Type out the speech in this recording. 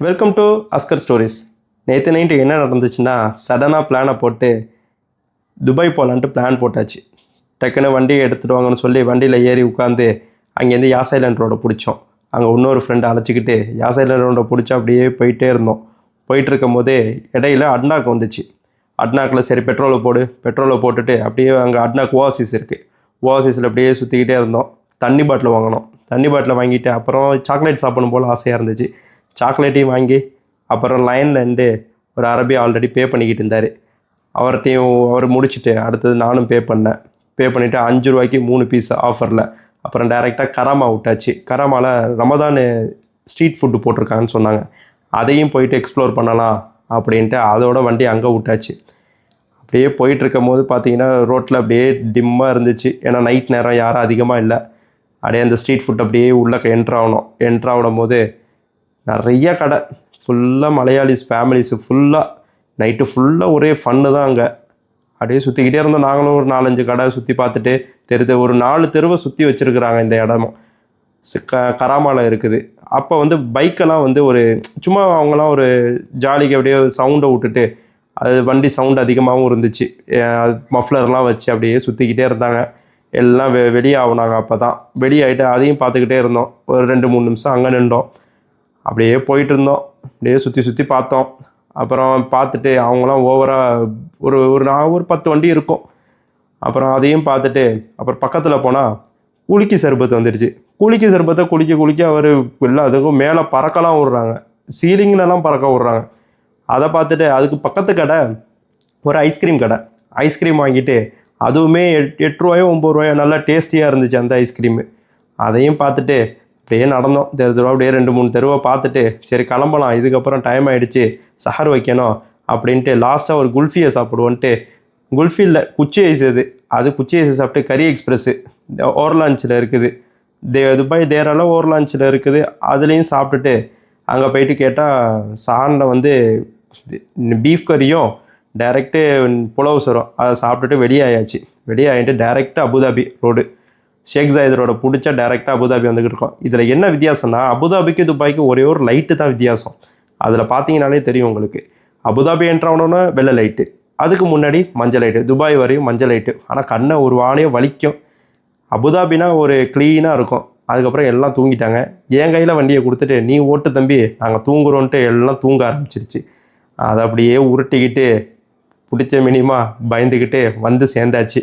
Welcome to Askar stories. நேற்று night என்ன நடந்துச்சுன்னா, சடனாக பிளானை போட்டு துபாய் போகலான்ட்டு பிளான் போட்டாச்சு. டக்குன்னு வண்டியை எடுத்துகிட்டு வாங்கன்னு சொல்லி வண்டியில் ஏறி உட்காந்து அங்கேருந்து யாஸ் ஐலண்ட் ரோடை பிடிச்சோம். அங்கே இன்னொரு ஃப்ரெண்டை அழைச்சிக்கிட்டு யாஸ் ஐலண்ட் ரோடை பிடிச்சி அப்படியே போயிட்டே இருந்தோம். போயிட்டு இருக்கும் போதே இடையில அட்னாக் வந்துச்சு. அட்னாக்கில் சரி பெட்ரோலை போட்டுட்டு அப்படியே அங்கே அட்னாக் ஓஆசிஸ் இருக்குது. ஓஆசிஸில் அப்படியே சுற்றிக்கிட்டே இருந்தோம். தண்ணி பாட்டில் வாங்கினோம். தண்ணி பாட்டில் வாங்கிட்டு அப்புறம் சாக்லேட் சாப்பிடணும் போல் ஆசையாக இருந்துச்சு. சாக்லேட்டையும் வாங்கி அப்புறம் லைன்லேருந்து ஒரு அரபி ஆல்ரெடி பே பண்ணிக்கிட்டு இருந்தார். அவர் முடிச்சுட்டு அடுத்தது நானும் பே பண்ணிவிட்டு 5 ரூபாய்க்கு 3 பீஸ் ஆஃபரில் அப்புறம் டைரெக்டாக கராமா விட்டாச்சு. கராமாவில் ரமதான் ஸ்ட்ரீட் ஃபுட்டு போட்டிருக்காங்கன்னு சொன்னாங்க. அதையும் போயிட்டு எக்ஸ்ப்ளோர் பண்ணலாம் அப்படின்ட்டு அதோட வண்டி அங்கே விட்டாச்சு. அப்படியே போயிட்டுருக்கும் போது பார்த்தீங்கன்னா ரோட்டில் அப்படியே டிம்மாக இருந்துச்சு. ஏன்னா நைட் நேரம் யாரும் அதிகமாக இல்லை. அப்படியே அந்த ஸ்ட்ரீட் ஃபுட் அப்படியே உள்ளே என்ட்ராகும் போது நிறைய கடை ஃபுல்லாக மலையாளிஸ் ஃபேமிலிஸு ஃபுல்லாக நைட்டு ஃபுல்லாக ஒரே ஃபன்னு தான். அங்கே அப்படியே சுற்றிக்கிட்டே இருந்தோம். நாங்களும் ஒரு 4-5 கடை சுற்றி பார்த்துட்டு ஒரு 4 தெருவை சுற்றி வச்சுருக்குறாங்க. இந்த இடமும் கராமாவில் இருக்குது. அப்போ பைக்கெல்லாம் ஒரு சும்மா அவங்களாம் ஒரு ஜாலிக்கு அப்படியே சவுண்டை விட்டுட்டு அது வண்டி சவுண்டு அதிகமாகவும் இருந்துச்சு. மஃப்ளர்லாம் வச்சு அப்படியே சுற்றிக்கிட்டே இருந்தாங்க. எல்லாம் வெளியே ஆகுனாங்க. அப்போ தான் வெளியாகிட்டு அதையும் பார்த்துக்கிட்டே இருந்தோம். ஒரு 2-3 நிமிஷம் அங்கே நின்றோம். அப்படியே போயிட்டு இருந்தோம். அப்படியே சுற்றி பார்த்தோம். அப்புறம் பார்த்துட்டு அவங்களாம் ஓவராக ஒரு 10 வண்டி இருக்கும். அப்புறம் அதையும் பார்த்துட்டு அப்புறம் பக்கத்தில் போனால் குளிக்கி சர்பத்து வந்துடுச்சு. குளிக்கி சர்பத்தை குளிக்க அவர் எல்லாத்துக்கும் மேலே பறக்கலாம் விட்றாங்க. சீலிங்லலாம் பறக்க விட்றாங்க. அதை பார்த்துட்டு அதுக்கு பக்கத்து கடை ஒரு ஐஸ்கிரீம் கடை. ஐஸ்கிரீம் வாங்கிட்டு அதுவுமே 8 ரூபாயோ 9 ரூபாயோ நல்லா டேஸ்டியாக இருந்துச்சு அந்த ஐஸ்கிரீமு. அதையும் பார்த்துட்டு அப்படியே நடந்தோம். தெருவா அப்படியே 2-3 தெருவை பார்த்துட்டு சரி கிளம்பலாம், இதுக்கப்புறம் டைம் ஆகிடுச்சு, சஹர் வைக்கணும் அப்படின்ட்டு லாஸ்ட்டாக ஒரு குல்ஃபியை சாப்பிடுவோன்ட்டு குல்ஃபி இல்லை குச்சி ஐஸ். அது குச்சி ஐஸ் சாப்பிட்டு கரி எக்ஸ்பிரஸ்ஸு ஓர்லான்ச்சில் இருக்குது. துபாய் தேரால ஓர்லான்ச்சில் இருக்குது. அதுலேயும் சாப்பிட்டுட்டு அங்கே போயிட்டு கேட்டால் சானில் பீஃப் கறியும் டைரெக்டு புலவு சரும் அதை சாப்பிட்டுட்டு வெளியாகிட்டு டைரெக்டாக அபுதாபி ரோடு ஷேக் ஜாயத் ரோட பிடிச்சா டைரெக்டாக அபுதாபி வந்துக்கிட்டு இருக்கோம். இதில் என்ன வித்தியாசம்னா அபுதாபிக்கு துபாய்க்கு ஒரே ஒரு லைட்டு தான் வித்தியாசம். அதில் பார்த்தீங்கன்னாலே தெரியும் உங்களுக்கு. அபுதாபி என்ட்ராகணுன்னா வெள்ளை லைட்டு, அதுக்கு முன்னாடி மஞ்சள் லைட்டு, துபாய் வரையும் மஞ்சள் லைட்டு. ஆனால் கண்ணை ஒரு வானையை வலிக்கும். அபுதாபினா ஒரு க்ளீனாக இருக்கும். அதுக்கப்புறம் எல்லாம் தூங்கிட்டாங்க. என் கையில் வண்டியை கொடுத்துட்டு நீ ஓட்டு தம்பி நாங்கள் தூங்குறோன்ட்டு எல்லாம் தூங்க ஆரம்பிச்சிருச்சு. அதை அப்படியே உருட்டிக்கிட்டு பிடிச்ச மினிமா பயந்துக்கிட்டு சேர்ந்தாச்சு.